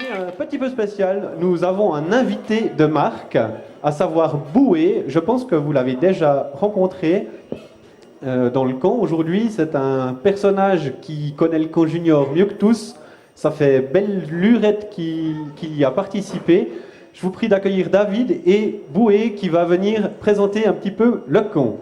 aujourd'hui un petit peu spécial. Nous avons un invité de marque, à savoir Boué. Je pense que vous l'avez déjà rencontré dans le camp. Aujourd'hui, c'est un personnage qui connaît le camp junior mieux que tous. Ça fait belle lurette qui y a participé. Je vous prie d'accueillir David et Boué qui va venir présenter un petit peu le camp.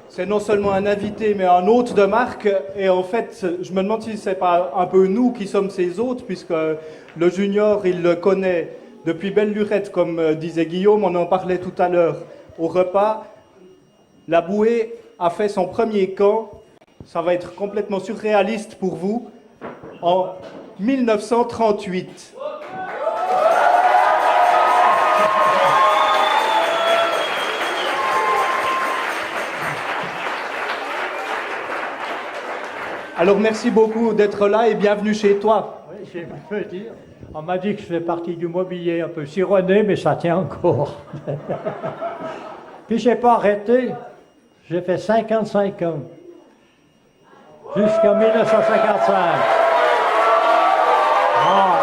C'est non seulement un invité, mais un hôte de marque. Et en fait, je me demande si ce n'est pas un peu nous qui sommes ces hôtes, puisque le junior, il le connaît depuis belle lurette, comme disait Guillaume, on en parlait tout à l'heure au repas. La Bouée a fait son premier camp, ça va être complètement surréaliste pour vous, en 1938. Alors merci beaucoup d'être là et bienvenue chez toi. Oui, je peux dire. On m'a dit que je fais partie du mobilier un peu sironné, mais ça tient encore. Puis je n'ai pas arrêté. J'ai fait 55 ans. Jusqu'en 1955. Ah.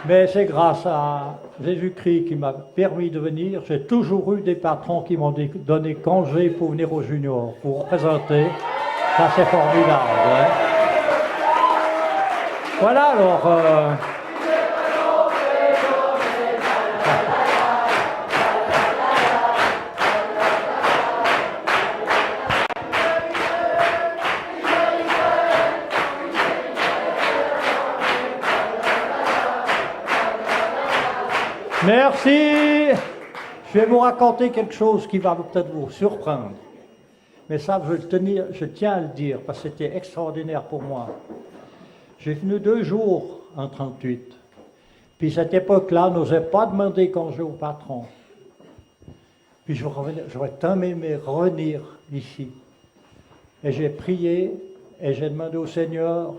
Mais c'est grâce à Jésus-Christ qui m'a permis de venir. J'ai toujours eu des patrons qui m'ont donné congé pour venir aux juniors, pour représenter. Ça, c'est formidable. Hein? Voilà, alors... Merci. Je vais vous raconter quelque chose qui va peut-être vous surprendre. Mais ça, je tiens à le dire, parce que c'était extraordinaire pour moi. J'ai venu 2 jours en 38. Puis cette époque-là, on n'osait pas demander congé au patron. Puis j'aurais tant aimé revenir ici. Et j'ai prié, et j'ai demandé au Seigneur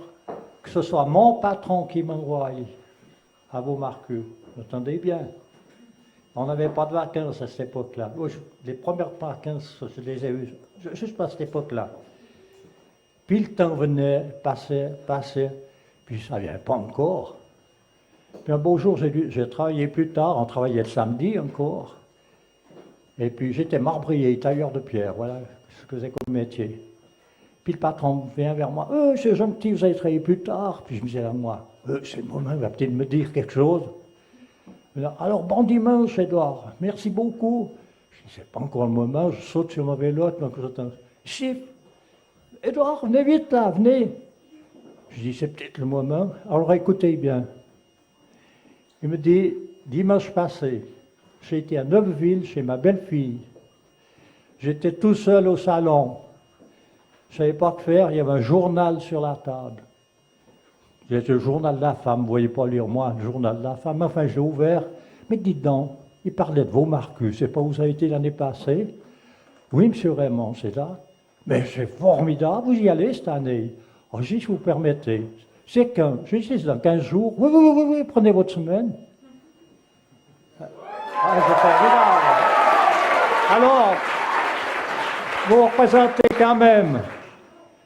que ce soit mon patron qui m'envoie à Beaumarchus. Vous entendez bien? On n'avait pas de vacances à cette époque-là. Les premières vacances, je les ai eues juste à cette époque-là. Puis le temps venait, passait, puis ça ne vient pas encore. Puis un beau jour, j'ai travaillé plus tard, on travaillait le samedi encore. Et puis j'étais marbrier, tailleur de pierre, voilà ce que c'est comme métier. Puis le patron vient vers moi, « c'est gentil, vous allez travailler plus tard. » Puis je me disais à moi, « c'est le moment, il va peut-être me dire quelque chose. » Alors, bon dimanche, Edouard, merci beaucoup. Je dis, c'est pas encore le moment, je saute sur ma vélote, donc j'attends. Chef, Edouard, venez vite là, venez. Je dis, c'est peut-être le moment. Alors écoutez bien. Il me dit, dimanche passé, j'ai été à Neuveville chez ma belle-fille. J'étais tout seul au salon. Je ne savais pas quoi faire, il y avait un journal sur la table. C'était le journal de la femme, vous ne voyez pas lire moi, le journal de la femme. Enfin, je l'ai ouvert. Mais dites donc, il parlait de Beaumarchus, c'est pas où vous avez été l'année passée? Oui, monsieur Raymond, c'est là. Mais c'est formidable, vous y allez cette année. Oh, si vous permettez. C'est quand? Je dis, c'est dans 15 jours. Oui, prenez votre semaine. Ah, c'est formidable. Alors, vous représentez quand même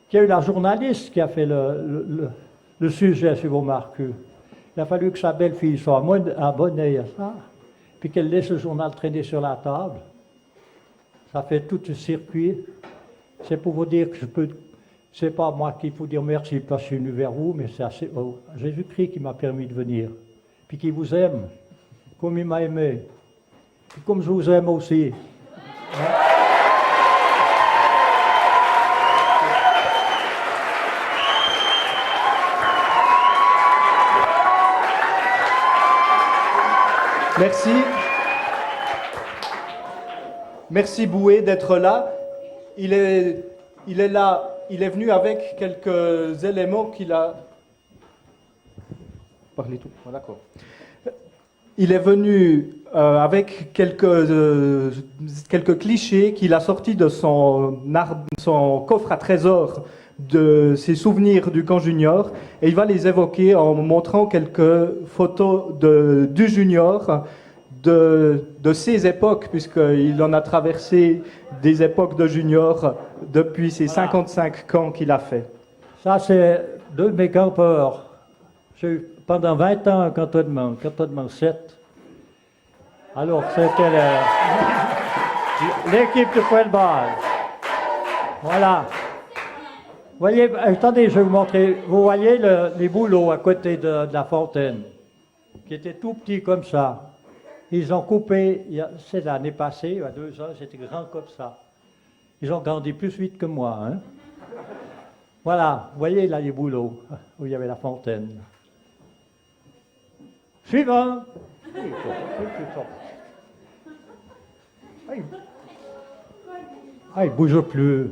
qu'il y a eu la journaliste qui a fait le sujet sur Beaumarchus. Il a fallu que sa belle-fille soit abonnée à ça, puis qu'elle laisse le journal traîner sur la table. Ça fait tout ce circuit. C'est pour vous dire que c'est pas moi qu'il faut dire merci parce que je suis venu vers vous, mais c'est Jésus-Christ qui m'a permis de venir. Puis qui vous aime, comme il m'a aimé. Puis comme je vous aime aussi. Hein? Merci. Merci Boué d'être là. Il est là, il est venu avec quelques éléments qu'il a... Parlez tout, d'accord. Il est venu avec quelques clichés qu'il a sortis de son coffre à trésors de ses souvenirs du camp junior et il va les évoquer en montrant quelques photos du junior de ces époques, puisqu'il en a traversé des époques de junior depuis ces 55 camps qu'il a fait. Ça, c'est deux de mes campeurs. J'ai eu pendant 20 ans un cantonnement 7. Alors, c'était l'équipe de point de balle. Voilà. Vous voyez, attendez, je vais vous montrer. Vous voyez les bouleaux à côté de la fontaine, qui étaient tout petits comme ça. Ils ont coupé, c'est l'année passée, il y a 2 ans, c'était grand comme ça. Ils ont grandi plus vite que moi. Hein? Voilà, vous voyez là les bouleaux, où il y avait la fontaine. Suivant. Ah, il ne bouge plus.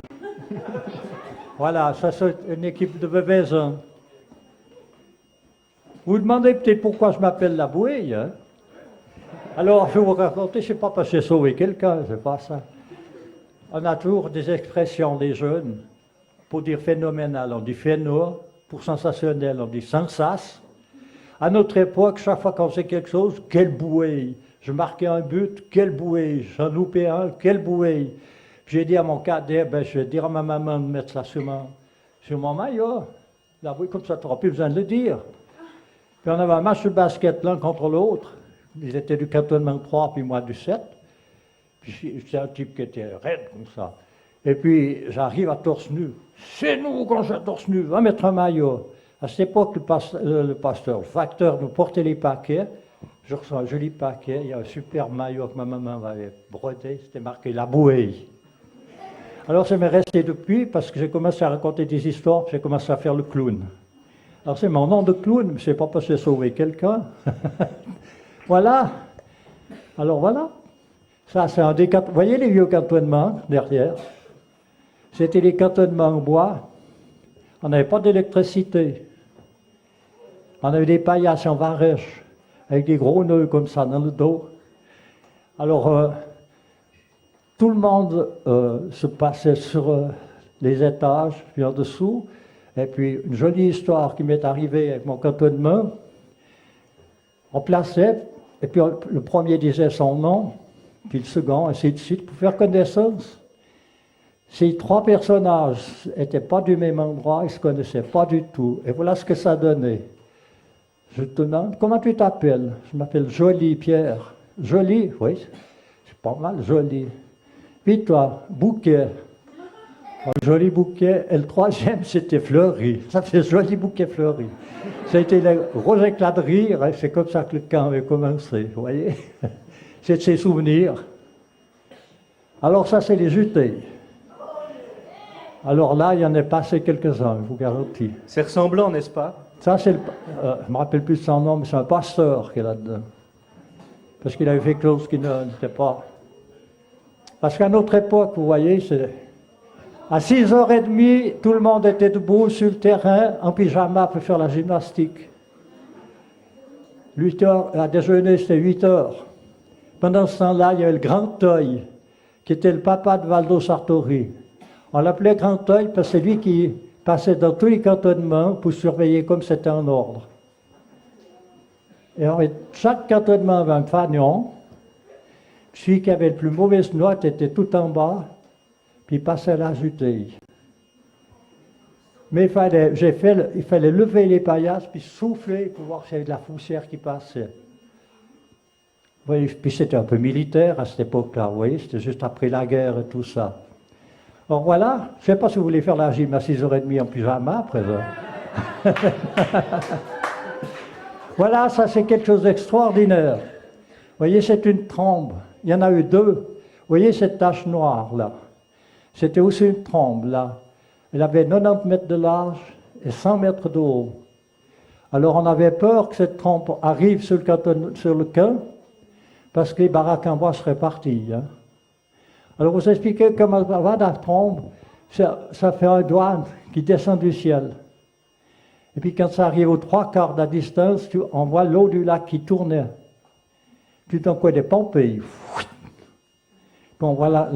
Voilà, ça c'est une équipe de Bevezin. Vous vous demandez peut-être pourquoi je m'appelle la bouée, hein? Alors, je vais vous raconter, je ne sais pas parce que j'ai sauvé quelqu'un, c'est pas ça. On a toujours des expressions des jeunes. Pour dire phénoménal, on dit phéno. Pour sensationnel, on dit sensas. À notre époque, chaque fois qu'on faisait quelque chose, quelle bouée. Je marquais un but, quelle bouée. J'en loupais un, quelle bouée. J'ai dit à mon cadet, je vais dire à ma maman de mettre ça sur mon maillot. La bouée, comme ça, tu n'auras plus besoin de le dire. Puis on avait un match de basket l'un contre l'autre. Ils étaient du cantonnement 3, puis moi du 7. Puis j'étais un type qui était raide comme ça. Et puis j'arrive à torse nu. C'est nous quand j'ai torse nu, va mettre un maillot. À cette époque, le facteur nous portait les paquets. Je reçois un joli paquet, il y a un super maillot que ma maman m'avait brodé, c'était marqué la bouée. Alors ça m'est resté depuis parce que j'ai commencé à raconter des histoires, j'ai commencé à faire le clown. Alors c'est mon nom de clown, mais c'est pas parce que j'ai sauvé quelqu'un. Voilà. Alors voilà. Ça, c'est un des vous voyez les vieux cantonnements derrière? C'était les cantonnements en bois. On n'avait pas d'électricité. On avait des paillasses en varèche, avec des gros nœuds comme ça dans le dos. Alors, tout le monde se passait sur les étages, puis en dessous. Et puis, une jolie histoire qui m'est arrivée avec mon cantonnement. On plaçait, et puis le premier disait son nom, puis le second, ainsi de suite, pour faire connaissance. Ces 3 personnages n'étaient pas du même endroit, ils ne se connaissaient pas du tout. Et voilà ce que ça donnait. Je te demande, comment tu t'appelles? Je m'appelle Joly Pierre. Joly, oui, c'est pas mal, Joly. Puis toi, Bouquet. Un joli bouquet. Et le 3e, c'était Fleury. Ça fait Joli Bouquet Fleuri. Ça a été le gros éclat de rire, hein, c'est comme ça que le camp avait commencé, vous voyez? C'est de ses souvenirs. Alors ça, c'est les UT. Alors là, il y en a passé quelques-uns, je vous garantis. C'est ressemblant, n'est-ce pas? Ça, c'est je ne me rappelle plus de son nom, mais c'est un pasteur qui est là-dedans. Parce qu'il avait fait quelque chose qui n'était pas... Parce qu'à notre époque, vous voyez, à 6h30, tout le monde était debout sur le terrain, en pyjama, pour faire la gymnastique. 8h, à déjeuner, c'était 8h. Pendant ce temps-là, il y avait le Grand Œil, qui était le papa de Valdo Sartori. On l'appelait Grand Œil parce que c'est lui qui passait dans tous les cantonnements pour surveiller comme c'était en ordre. Et chaque cantonnement avait un fanion. Celui qui avait le plus mauvaise note était tout en bas, puis il passait à la jutée. Mais il fallait lever les paillasses, puis souffler pour voir s'il y avait de la poussière qui passait. Oui, puis c'était un peu militaire à cette époque-là, vous voyez, c'était juste après la guerre et tout ça. Alors voilà, je ne sais pas si vous voulez faire la gym à 6h30 en pyjama à présent. Voilà, ça c'est quelque chose d'extraordinaire. Vous voyez, c'est une trombe. Il y en a eu 2. Vous voyez cette tache noire là? C'était aussi une trombe là. Elle avait 90 mètres de large et 100 mètres de haut. Alors on avait peur que cette trombe arrive sur le camp, parce que les baraques en bois seraient parties. Hein. Alors vous expliquez comment va la trombe, ça fait un douane qui descend du ciel. Et puis quand ça arrive aux 3/4 de la distance, on voit l'eau du lac qui tournait. Puis d'un coup des pompées. On voit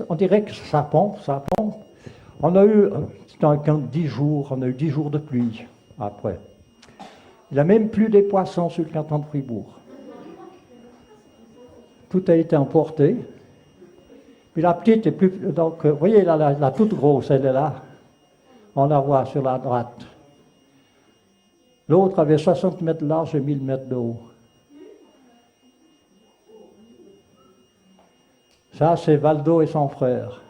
on dirait que ça pompe. On a eu, c'était un camp de 10 jours, on a eu 10 jours de pluie après. Il a même plu des poissons sur le canton de Fribourg. Tout a été emporté. Puis la petite est plus... Donc, vous voyez, la toute grosse, elle est là. On la voit sur la droite. L'autre avait 60 mètres de large et 1000 mètres de haut. Ça, c'est Valdo et son frère.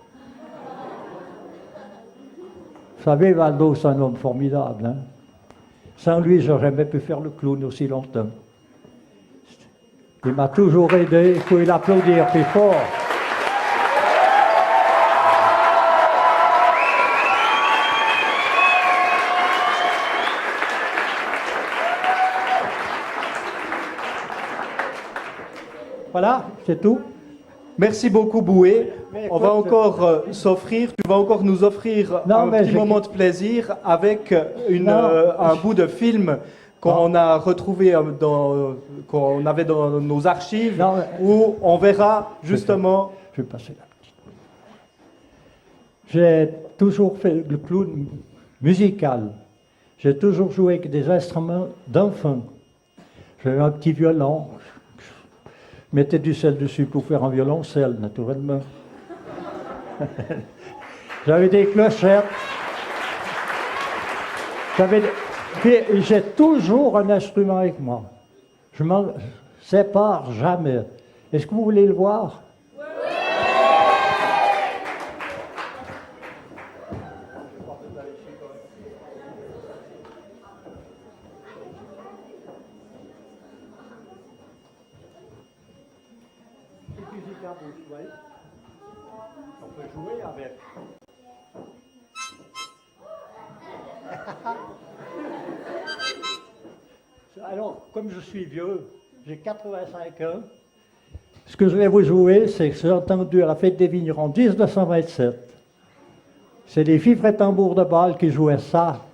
Vous savez, Valdo, c'est un homme formidable. Hein? Sans lui, je n'aurais jamais pu faire le clown aussi longtemps. Il m'a toujours aidé, il faut l'applaudir plus fort. Voilà, c'est tout. Merci beaucoup, Boué. Mais écoute, On va encore s'offrir, tu vas encore nous offrir un petit moment de plaisir avec un bout de film qu'on a retrouvé, qu'on avait dans nos archives, où on verra justement... Je vais passer la petite. J'ai toujours fait le clown musical. J'ai toujours joué avec des instruments d'enfants. J'avais un petit violon. Je mettais du sel dessus pour faire un violoncelle, naturellement. J'avais des clochettes. J'ai toujours un instrument avec moi. Je m'en sépare jamais. Est-ce que vous voulez le voir? On peut jouer avec. Alors, comme je suis vieux, j'ai 85 ans, ce que je vais vous jouer, c'est que j'ai entendu à la fête des vignerons en 1927. C'est les fifres et tambours de Bâle qui jouaient ça.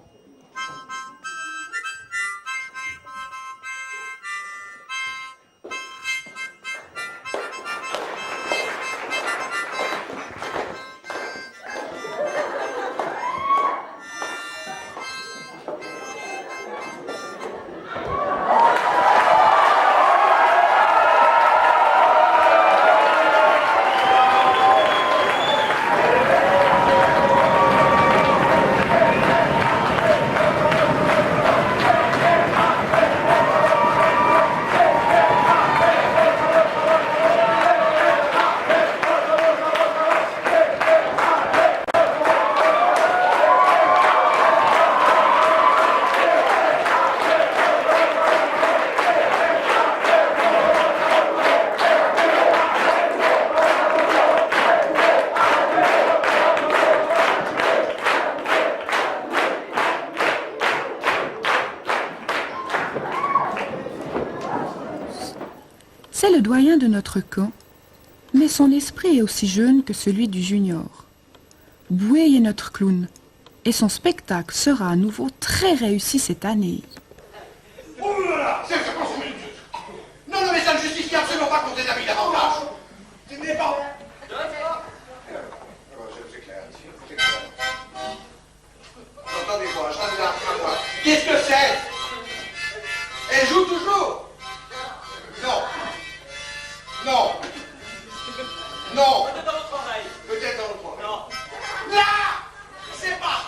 C'est le doyen de notre camp, mais son esprit est aussi jeune que celui du junior. Boué est notre clown, et son spectacle sera à nouveau très réussi cette année. Oh là là, c'est non, non, mais ça ne justifie absolument pas qu'on détermine davantage. C'est mes parents. C'est clair, c'est clair. Entendez-moi, je ramène à moi. Qu'est-ce que c'est? Elle joue toujours? Non. Non. Non. Peut-être dans votre oreille. Peut-être dans votre oreille. Non. Là, c'est pas.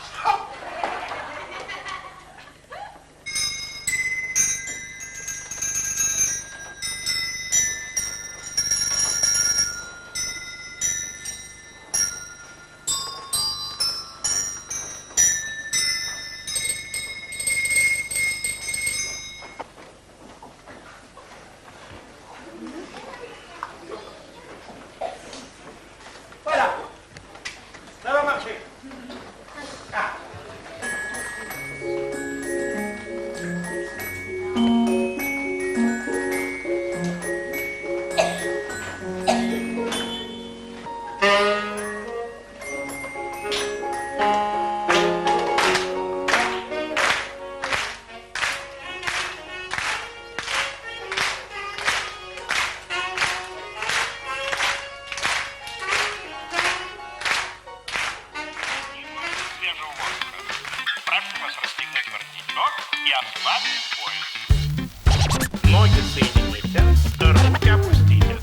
Ноги соедините, руки опустите.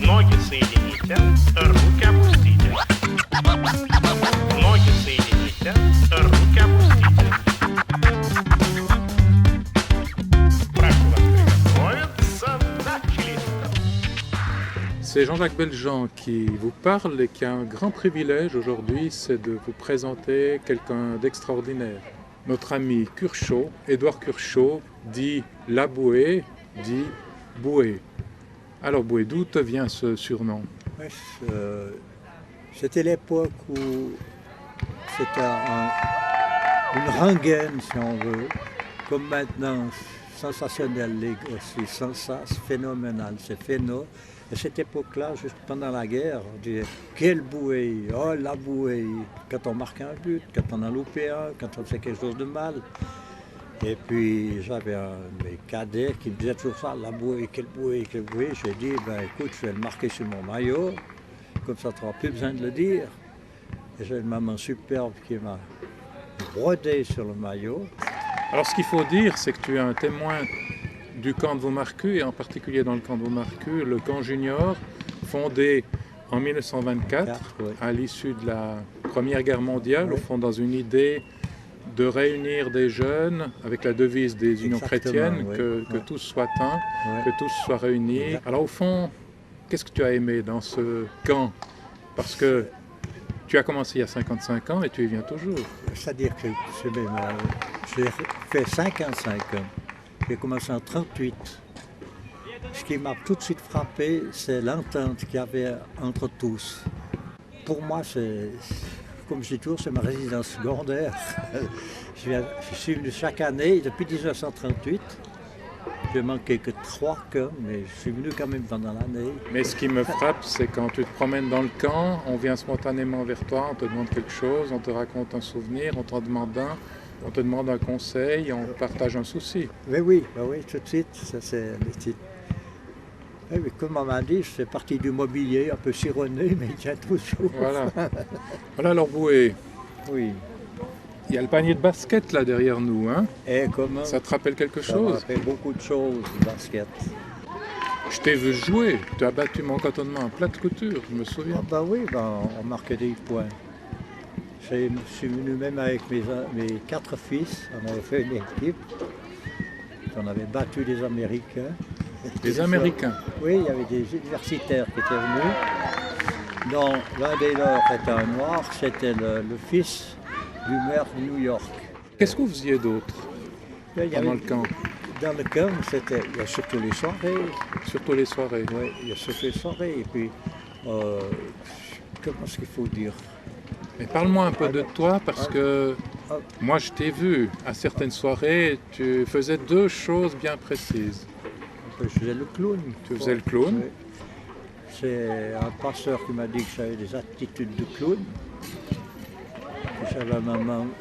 Ноги соедините, руки опустите. Ноги соедините, руки опустите. Прошу вас приготовиться, начали. C'est Jean-Jacques Beljean qui vous parle et qui a un grand privilège aujourd'hui, c'est de vous présenter quelqu'un d'extraordinaire. Notre ami Curchod, Édouard Curchod, dit La Bouée, dit Bouée. Alors Bouée, d'où te vient ce surnom? Ouais, c'était l'époque où c'était une rengaine, si on veut, comme maintenant, sensationnel, aussi, sensas, phénoménal, c'est phéno. À cette époque-là, juste pendant la guerre, on disait « Quelle bouée! Oh, la bouée !» Quand on marquait un but, quand on a loupé un, quand on fait quelque chose de mal. Et puis j'avais un de mes cadets qui me disait toujours ça, la bouée, quelle bouée, quelle bouée. J'ai dit, ben écoute, je vais le marquer sur mon maillot, comme ça tu n'auras plus besoin de le dire. Et j'ai une maman superbe qui m'a brodé sur le maillot. Alors ce qu'il faut dire, c'est que tu es un témoin du camp de Vaumarcus, et en particulier dans le camp de Vaumarcus, le camp junior, fondé en 1924, oui. à l'issue de la Première Guerre mondiale, Oui. au fond dans une idée de réunir des jeunes avec la devise des unions Exactement, chrétiennes, oui. que Ouais. tous soient un, Ouais. que tous soient réunis. Exact. Alors au fond, qu'est-ce que tu as aimé dans ce camp? Parce que tu as commencé il y a 55 ans et tu y viens toujours. C'est-à-dire que j'ai fait 55 ans. J'ai commencé en 38. Ce qui m'a tout de suite frappé, c'est l'entente qu'il y avait entre tous. Pour moi, comme je dis toujours, c'est ma résidence secondaire. Je suis venu chaque année depuis 1938. Je manquais que 3 camps, mais je suis venu quand même pendant l'année. Mais ce qui me frappe, c'est quand tu te promènes dans le camp, on vient spontanément vers toi, on te demande quelque chose, on te raconte un souvenir, on t'en demande un, on te demande un conseil, on partage un souci. Mais oui, tout de suite, ça c'est le titre. Oui, mais comme on m'a dit, je fais partie du mobilier, un peu cironné, mais il tient toujours. Voilà. Voilà alors Boué, Oui. il y a le panier de basket là derrière nous, hein? Et comment Ça te rappelle quelque ça me chose? rappelle beaucoup de choses, le basket. Je t'ai vu jouer, tu as battu mon cantonnement en plat de couture, je me Ah souviens. bah oui, on marquait des points. Je suis venu même avec mes 4 fils, on avait fait une équipe. On avait battu les Américains. Les Américains. Oui, il y avait des universitaires qui étaient venus. dont l'un des leurs était un noir, c'était le fils du maire de New York. Qu'est-ce que vous faisiez d'autre Il y pendant avait- le camp? Dans le camp, il y a surtout les soirées. Surtout les soirées. Oui, il y a surtout les soirées. Et puis, comment est-ce qu'il faut dire? Mais parle-moi un peu de toi parce que moi je t'ai vu à certaines soirées, tu faisais deux choses bien précises. Je faisais le clown. Tu faisais le clown. Oui. C'est un passeur qui m'a dit que j'avais des attitudes de clown. J'avais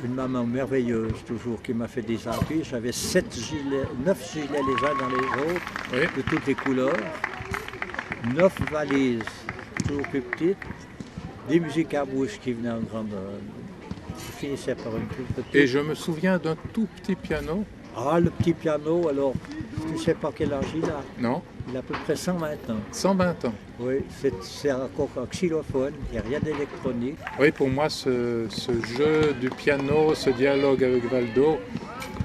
une maman merveilleuse toujours qui m'a fait des habits. J'avais 9 gilets les uns dans les autres, Oui. de toutes les couleurs. 9 valises, toujours plus petites. Des musiques à bouche qui venaient en grande... qui finissaient par une plus petite. Et je me souviens d'un tout petit piano. Ah, le petit piano, alors, je ne sais pas quel âge il a. Non, Il a à peu près 120 ans. 120 ans. Oui, c'est encore un xylophone, il n'y a rien d'électronique. Oui, pour moi, ce jeu du piano, ce dialogue avec Valdo,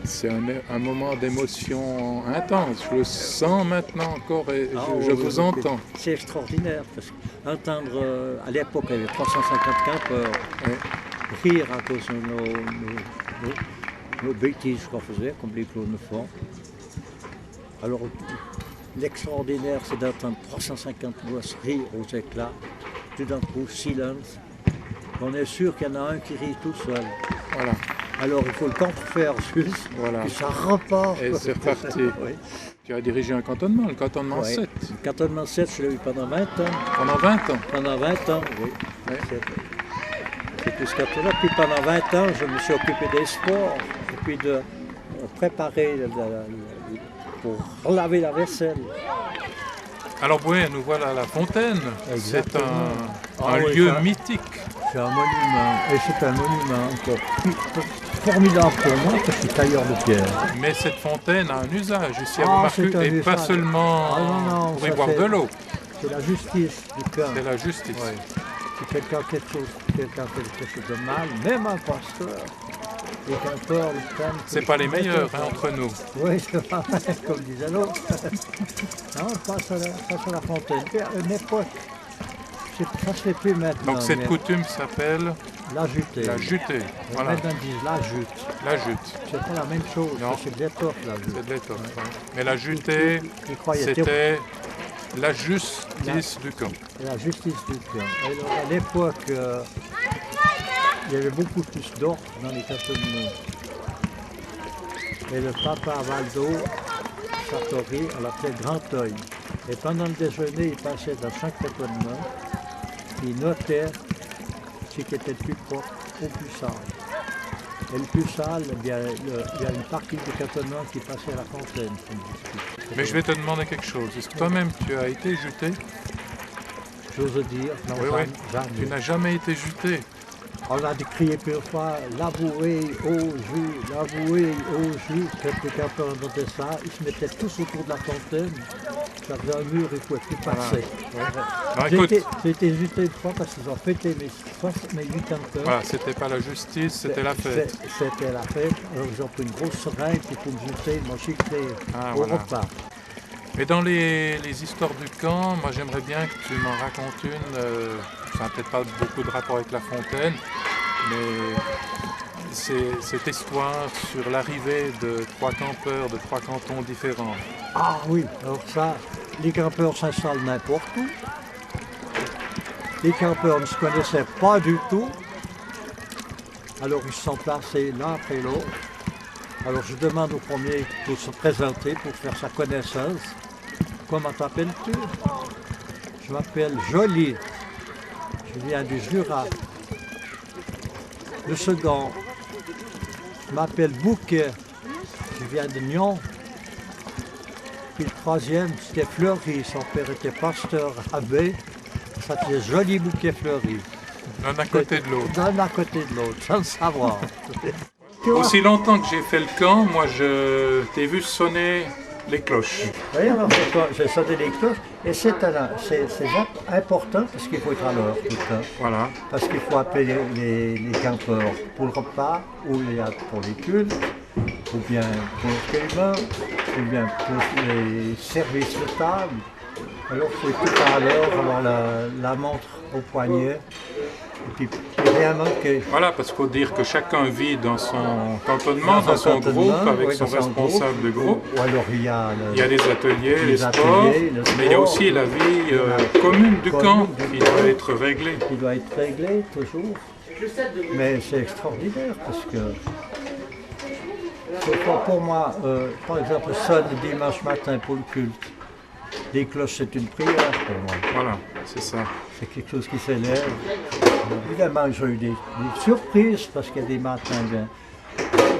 c'est un moment d'émotion intense. Je le sens maintenant encore et je vous entends. C'est extraordinaire, parce qu'entendre, à l'époque, il y avait 350 campeurs rire à cause de nos bêtises qu'on faisait, comme les clowns le font. Alors, l'extraordinaire, c'est d'entendre 350 gosses rire aux éclats. Tout d'un coup, silence. On est sûr qu'il y en a un qui rit tout seul. Voilà. Alors, il faut le contrefaire juste, Voilà. que ça repart. Et c'est reparti. Oui. Tu as dirigé un cantonnement, le cantonnement Ouais. 7, Le cantonnement 7, je l'ai eu pendant 20 ans. pendant 20 ans. Pendant 20 ans, oui. Ouais. C'est tout ce cantonnement. Puis pendant 20 ans, je me suis occupé des sports et puis de préparer pour laver la vaisselle. Alors Boué, nous voilà à la fontaine. C'est Exactement. un Ah oui, lieu ça- mythique. C'est un monument. Et c'est un monument encore formidable pour moi, parce que je suis tailleur de pierre. Mais cette fontaine a un usage ici à Ah, Beaumarchus c'est un et pas usage. seulement Ah, non, pour y ça, boire c'est- de l'eau. C'est la justice du cœur. C'est la justice. Ouais. Si quelqu'un fait quelque chose de mal, même un pasteur, les campeurs, ils prennent... C'est pas les meilleurs hein, entre nous. Oui, c'est pas vrai, comme disait l'autre. Non, passe à la fontaine. À une époque, ça se fait plus maintenant. Donc cette mais coutume s'appelle la jutée. la jutée. Voilà, Maintenant, ils disent la jute. la jute. C'est pas la même chose, Non. ça, c'est de l'étoffe, la jute. C'est de l'étoffe. Ouais. Mais la jutée, Ils croyaient c'était la justice du camp. la justice du cœur. Alors, à l'époque, il y avait beaucoup plus d'ordre dans les cantonnements. Et le papa Valdo Sartori, on l'appelait Grand Œil. Et pendant le déjeuner, il passait dans chaque cantonnement, il notait ce qui était le plus propre au plus sale. Et le plus sale, il y a une partie du cantonnement qui passait à la fontaine. Mais je vais te demander quelque chose. Est-ce que toi-même tu as été juté? J'ose dire, non, Oui, oui. jamais. Tu n'as jamais été juté. On a crié plusieurs fois, l'avoué au jus, l'avoué au jus. Quand les campeurs entendaient ça, ils se mettaient tous autour de la fontaine. Ça faisait un mur, il ne pouvait plus passer. Alors écoute, J'ai été juté une fois parce qu'ils ont fêté mes 8 campeurs. voilà, c'était pas la justice, c'était la fête. C'était la fête. Alors ils ont pris une grosse seringue pour me jeter, ils m'ont chiffré Ah, au voilà. repas. Mais dans les histoires du camp, moi j'aimerais bien que tu m'en racontes une. Ça n'a peut-être pas beaucoup de rapport avec la fontaine, mais c'est cette histoire sur l'arrivée de 3 campeurs de 3 cantons différents. Ah oui, alors ça, les campeurs s'installent n'importe où. Les campeurs ne se connaissaient pas du tout. Alors ils se sont placés l'un après l'autre. Alors je demande au premier pour se présenter, pour faire sa connaissance. Comment t'appelles-tu? Je m'appelle Joly. Je viens du Jura. Le second, je m'appelle Bouquet. Je viens de Nyon. Puis le troisième, c'était Fleury. Son père était pasteur abbé. Ça faisait Joli Bouquet Fleury. L'un à côté de l'autre. L'un à côté de l'autre, sans le savoir. Tu vois? Aussi longtemps que j'ai fait le camp, moi je t'ai vu sonner les cloches. Oui, alors j'ai sonné les cloches. Et c'est important parce qu'il faut être à l'heure tout le temps. Voilà. Parce qu'il faut appeler les campeurs pour le repas, ou pour les cultes, ou bien pour le paiement, ou bien pour les services de table. Alors il faut être tout à l'heure, avoir la montre au poignet, et puis rien manquer. Voilà, parce qu'il faut dire que chacun vit dans son cantonnement, Dans dans son cantonnement, groupe, avec oui, son dans son responsable de groupe. Ou alors il y a Il y a les ateliers, les sports, ateliers, le mais il y a sport, aussi la vie commune du commune camp du qui camp. doit être réglée. qui doit être réglé toujours. Mais c'est extraordinaire parce que pour moi, par exemple, sonne dimanche matin pour le culte. Les cloches, c'est une prière pour moi. Voilà, c'est ça. C'est quelque chose qui s'élève. Évidemment, j'ai eu des surprises parce qu'il y a des matins,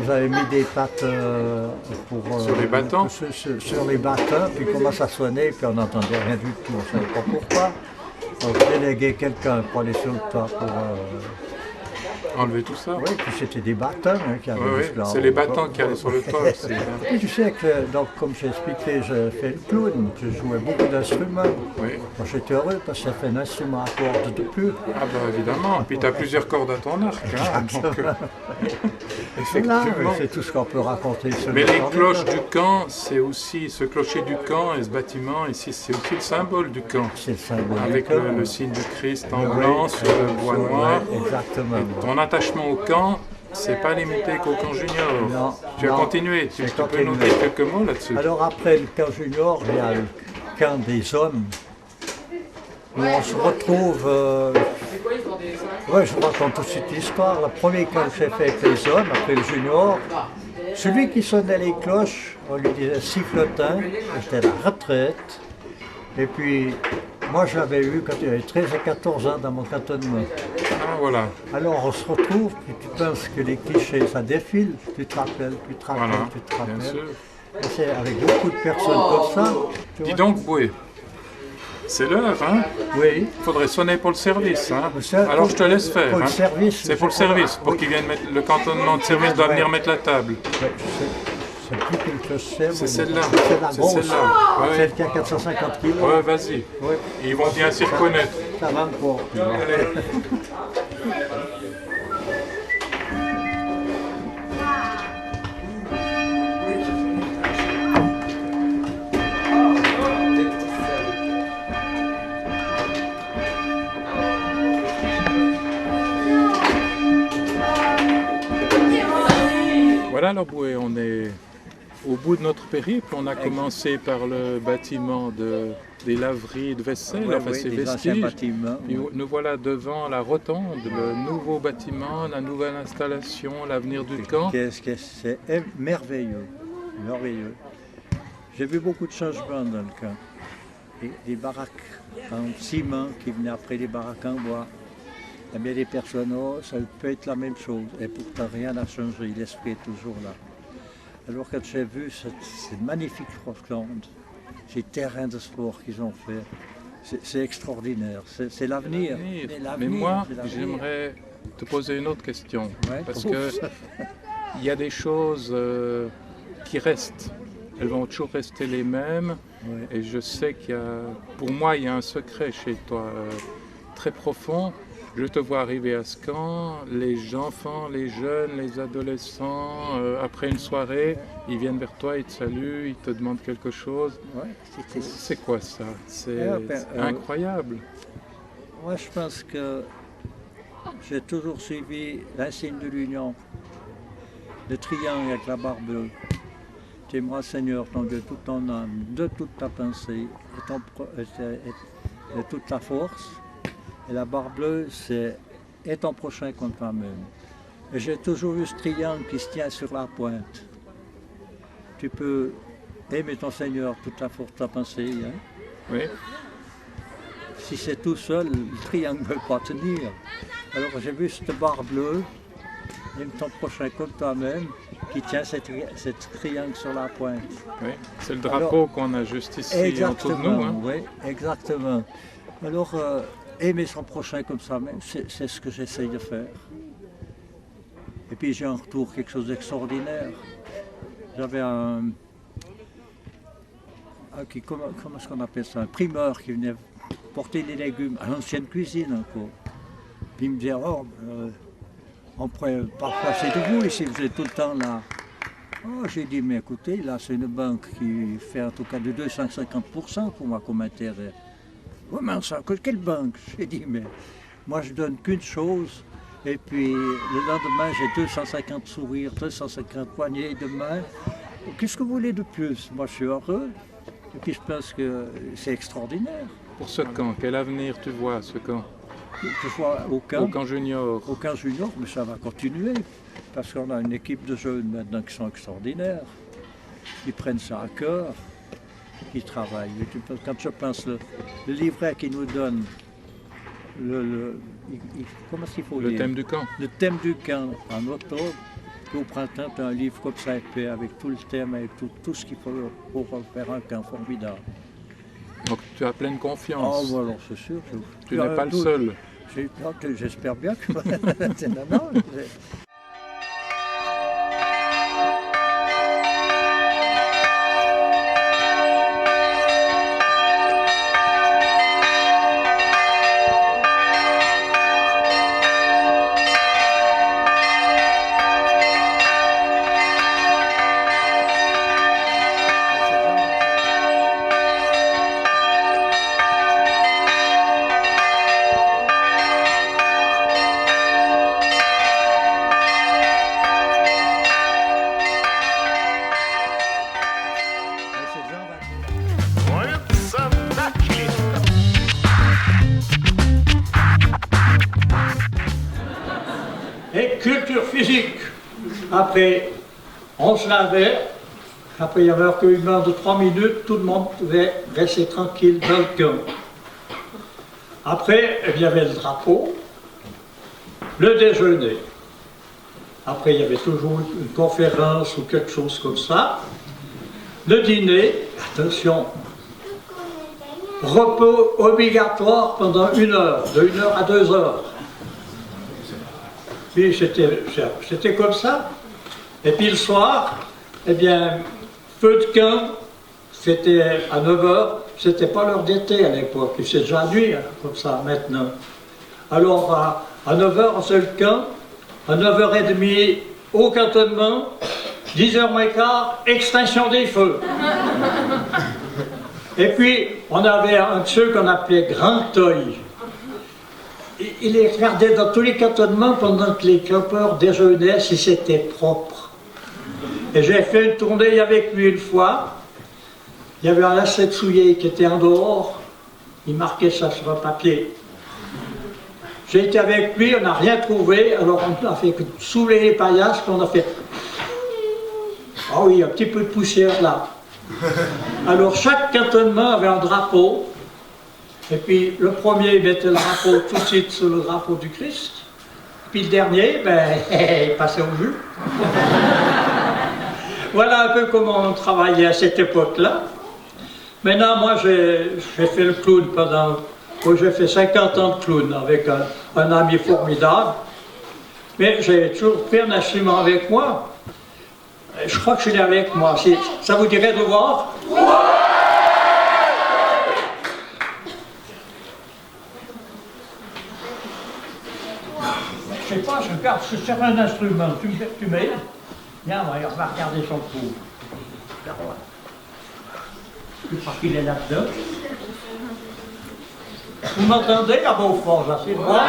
vous avez mis des pattes Sur les bâtons. sur les bâtons, puis comment ça sonnait, puis on n'entendait rien du tout, on ne savait pas pourquoi. Donc, déléguer quelqu'un pour aller sur le toit pour... Enlever tout ça. oui, puis c'était des bâtons qui avaient Oui, jusque là. c'est les bâtons qui allaient sur le toit aussi. Et tu sais que, donc, comme j'ai expliqué, je fais le clown, je jouais beaucoup d'instruments. Oui. Moi, j'étais heureux parce que ça fait un instrument à cordes de plus. Ah bah évidemment, puis tu as plusieurs cordes à ton arc. Hein, donc, Voilà, effectivement. c'est tout ce qu'on peut raconter sur Mais les l'histoire du cloches camp. du camp, c'est aussi ce clocher du camp et ce bâtiment ici, c'est aussi le symbole du camp. C'est le symbole Avec du camp. le signe du Christ en Oui, blanc sur le bois ouais, noir. exactement. Ton attachement au camp, c'est pas limité qu'au camp junior. Non, Tu as non, continué. Tu c'est peux continué. nous dire quelques mots là-dessus? Alors après le camp junior, il y a le camp des hommes, où on se retrouve... je vous raconte toute cette histoire. Le premier camp que j'ai fait avec les hommes, après le junior, celui qui sonnait les cloches, on lui disait sifflotin, c'était la retraite. Et puis, moi j'avais eu quand j'avais 13 et 14 ans dans mon cantonnement. Ah voilà. Alors on se retrouve, puis tu penses que les clichés, ça défile, tu te rappelles, tu te rappelles, Voilà, tu te bien rappelles. sûr. Et c'est avec beaucoup de personnes comme ça. tu Dis vois. donc, Boué, C'est l'heure, hein? Oui. Il faudrait sonner pour le service, hein? Ça, Alors je te laisse faire. pour le hein. service, C'est pour le service, pour qu'ils viennent mettre. Le cantonnement de service doit venir mettre la table. C'est plus quelque chose. C'est celle-là. C'est la C'est grosse. celle-là. Ouais. Celle qui a 450 kilos. Ouais, vas-y. Ouais. Ils vont bien s'y reconnaître. Ça va encore. Allez. Voilà, alors Boué, on est au bout de notre périple. On a commencé par le bâtiment des laveries de vaisselle, Ouais, enfin oui, ces des anciens vestiges. bâtiments. Puis nous voilà devant la rotonde, le nouveau bâtiment, la nouvelle installation, l'avenir du camp. C'est merveilleux, merveilleux. J'ai vu beaucoup de changements dans le camp. Des baraques en ciment qui venaient après des baraques en bois. Il y a bien des personnes, oh, ça peut être la même chose. Et pourtant, rien n'a changé, l'esprit est toujours là. Alors quand j'ai vu cette magnifique Rockland, ces terrains de sport qu'ils ont fait, c'est extraordinaire. C'est l'avenir. C'est l'avenir, Mais moi, c'est l'avenir. j'aimerais te poser une autre question. Ouais, Parce ouf. que il y a des choses qui restent. Elles vont toujours rester les mêmes. Ouais. Et je sais pour moi, il y a un secret chez toi très profond. Je te vois arriver à ce camp, les enfants, les jeunes, les adolescents, après une soirée, ils viennent vers toi, ils te saluent, ils te demandent quelque chose. Ouais, C'est quoi ça? C'est incroyable. Moi, je pense que j'ai toujours suivi l'insigne de l'union, le triangle avec la barre bleue. Tu aimeras, Seigneur, ton Dieu, toute ton âme, de toute ta pensée, et toute ta force. Et la barre bleue, c'est « et ton prochain contre toi-même ». Et j'ai toujours vu ce triangle qui se tient sur la pointe. Tu peux aimer ton Seigneur, toute la force de ta pensée. Hein? Oui. Si c'est tout seul, le triangle ne peut pas tenir. Alors j'ai vu cette barre bleue, aime ton prochain contre toi-même, qui tient cette triangle sur la pointe. Oui. C'est le drapeau qu'on a juste ici en dessous de nous. Hein. Oui, exactement. Alors, aimer son prochain comme ça même, c'est ce que j'essaye de faire. Et puis j'ai en retour quelque chose d'extraordinaire. J'avais comment est-ce qu'on appelle ça, un primeur qui venait porter des légumes à l'ancienne cuisine encore. Puis il me disait, oh, on pourrait pas passer de vous ici, vous êtes tout le temps là. Oh, j'ai dit, mais écoutez, là c'est une banque qui fait en tout cas de 250% pour moi comme intérêt. Oui, mais ça, quelle banque? J'ai dit, mais moi je donne qu'une chose, et puis le lendemain j'ai 250 sourires, 250 poignées de main. Qu'est-ce que vous voulez de plus? Moi je suis heureux, et puis je pense que c'est extraordinaire. Pour ce camp, quel avenir tu vois ce camp? Que ce soit au camp junior. Au camp junior, mais ça va continuer, parce qu'on a une équipe de jeunes maintenant qui sont extraordinaires. Ils prennent ça à cœur. Qui travaillent. Quand je pense le livret qu'ils nous donne, comment est-ce qu'il faut le dire? thème du camp. Le thème du camp en octobre, puis au printemps, tu as un livre comme ça épais avec tout le thème, avec tout ce qu'il faut pour faire un camp formidable. Donc tu as pleine confiance. Oh, alors c'est sûr. Tu n'es pas le seul. J'espère bien que... non, Становится начали. Et culture physique. Après, on se lavait. Après, il y avait un recueillement de 3 minutes. Tout le monde pouvait rester tranquille dans le camp. Après, il y avait le drapeau, le déjeuner. Après, il y avait toujours une conférence ou quelque chose comme ça. Le dîner, attention, repos obligatoire pendant 1 heure, de 1 heure à 2 heures. Puis c'était comme ça. Et puis le soir, eh bien, feu de camp, c'était à 9 heures, c'était pas l'heure d'été à l'époque, c'est déjà nuit, hein, comme ça, maintenant. Alors, à 9 heures, on se le camp, à 9h30, au cantonnement, 10h moins quart, extinction des feux. Et puis, on avait un de ceux qu'on appelait Grand Œil. Il les regardait dans tous les cantonnements pendant que les campeurs déjeunaient si c'était propre. Et j'ai fait une tournée avec lui une fois. Il y avait un lacet de soulier qui était en dehors. Il marquait ça sur un papier. J'ai été avec lui, on n'a rien trouvé. Alors on a fait que soulever les paillasses, puis on a fait... Ah oui, un petit peu de poussière là. Alors chaque cantonnement avait un drapeau. Et puis le premier mettait le drapeau tout de suite sur le drapeau du Christ. Puis le dernier, ben, il passait au jus. Voilà un peu comment on travaillait à cette époque-là. Maintenant, moi, j'ai fait le clown pendant... J'ai fait 50 ans de clown avec un ami formidable. Mais j'ai toujours pris un instrument avec moi. Je crois que je l'ai avec moi. Ça vous dirait de voir? Je sais pas, je regarde, c'est sur un instrument. Tu m'aides? Viens, on va regarder son trou. Je crois qu'il est là-dedans. Vous m'entendez là-bas au fond, là, c'est moi?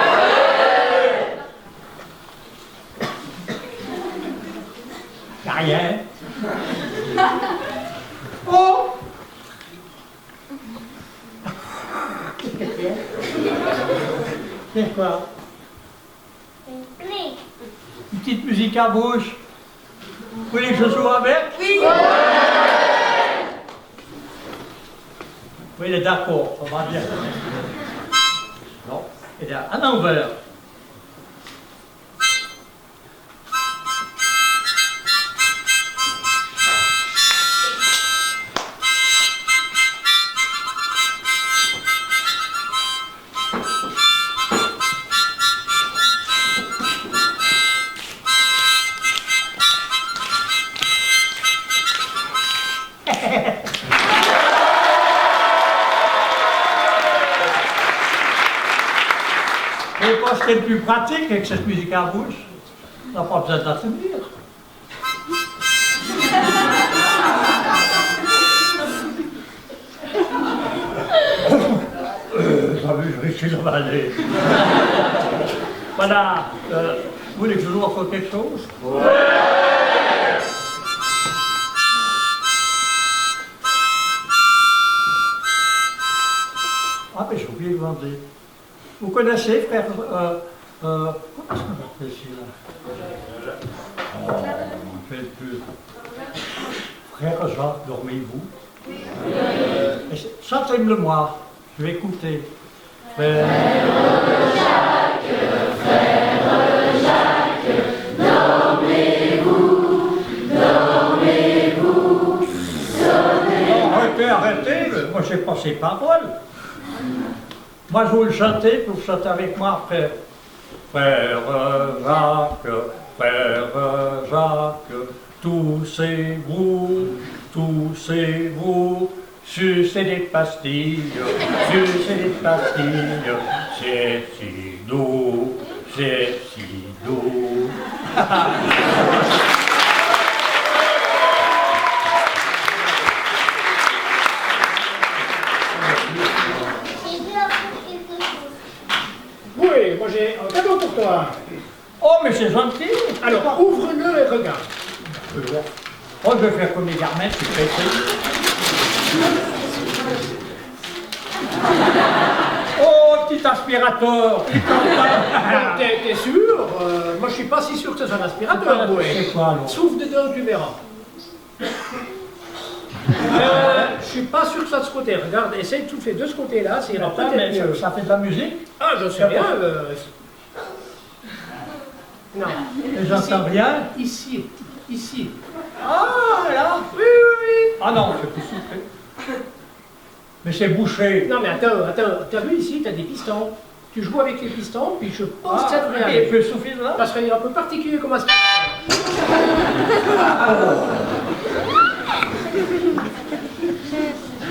Y'a rien. Oh! Qu'est-ce que c'est? C'est quoi? Une petite musique à bouche. Vous voulez que je joue avec? Oui! Oui, il est d'accord, ça va bien. Non, il est à l'envers. C'est le plus pratique avec cette musique à bouche. On n'a pas besoin de la souvenir. T'as vu, je risque de m'aller. Voilà. Vous voulez que je joue encore quelque chose? Ouais. Ah, mais j'ai oublié de demander. Vous connaissez, frère, comment est-ce qu'on appelle ici, là? Oh, on ne fait plus. Frère Jacques, dormez-vous? Chantez-le moi, je vais écouter. Frère Jacques, dormez-vous, dormez-vous, sonnez. Arrêtez, moi je n'ai pas ces paroles. Moi, je vous le chanter, puis vous chantez avec moi après. Frère Jacques, toussez-vous, sucez des pastilles, c'est si doux, c'est si doux. Oui, moi j'ai un cadeau pour toi. Oh, mais c'est gentil. Alors, ouvre-le et regarde. Oh, je vais faire comme les garments, je suis pressé. Oh, petit aspirateur. T'es sûr? Moi je suis pas si sûr que ce soit un aspirateur. C'est quoi alors? Souffle dedans, tu verras. Je suis pas sûr que ça de ce côté. Regarde, essaye de souffler de ce côté-là, c'est peut-être ça fait de la musique? Ah, je sais bien. Non. Et j'entends rien? Ici. Ah, là? Oui. Ah non, je peux souffler. Mais c'est bouché. Non mais attends, t'as vu ici, t'as des pistons. Tu joues avec les pistons, puis je pense que ça devrait il aller. peut suffire là. Parce qu'il est un peu particulier comment ça.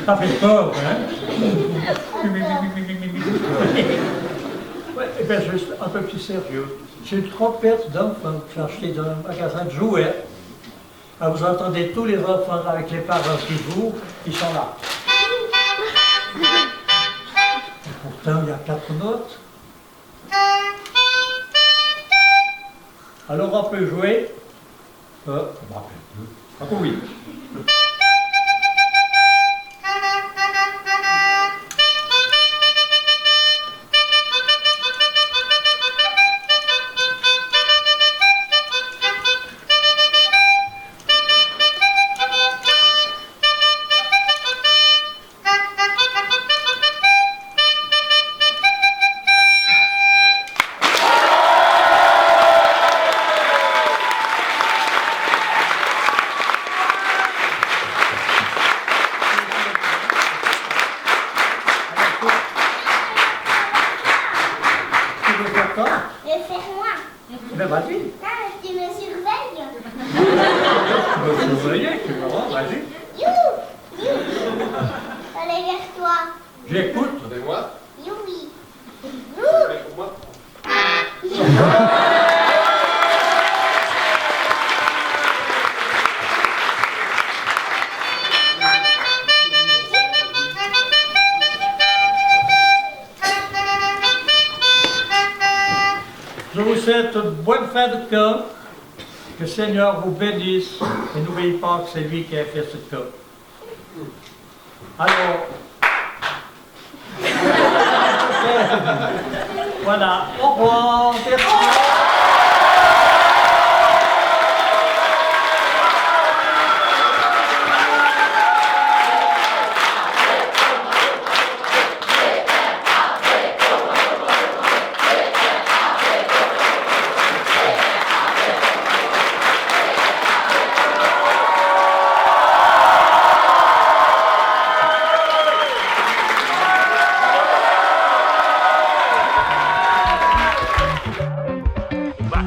Ça fait peur, hein. Ouais, et bien juste un peu plus sérieux. J'ai une trompette d'enfants que j'ai acheté dans un magasin de jouets. Ah, vous entendez tous les enfants avec les parents qui jouent, ils sont là. Et pourtant, il y a 4 notes. Alors on peut jouer. Je me rappelle plus. Ah oui. Ben vas-y. Ah, tu me surveilles. Tu me surveiller, tu verras, vas-y. Allez vers toi. J'écoute. Oui. Je vous souhaite une bonne fin de camp. Que le Seigneur vous bénisse. Et n'oubliez pas que c'est lui qui a fait ce camp. Alors. Voilà. Au revoir. Bah.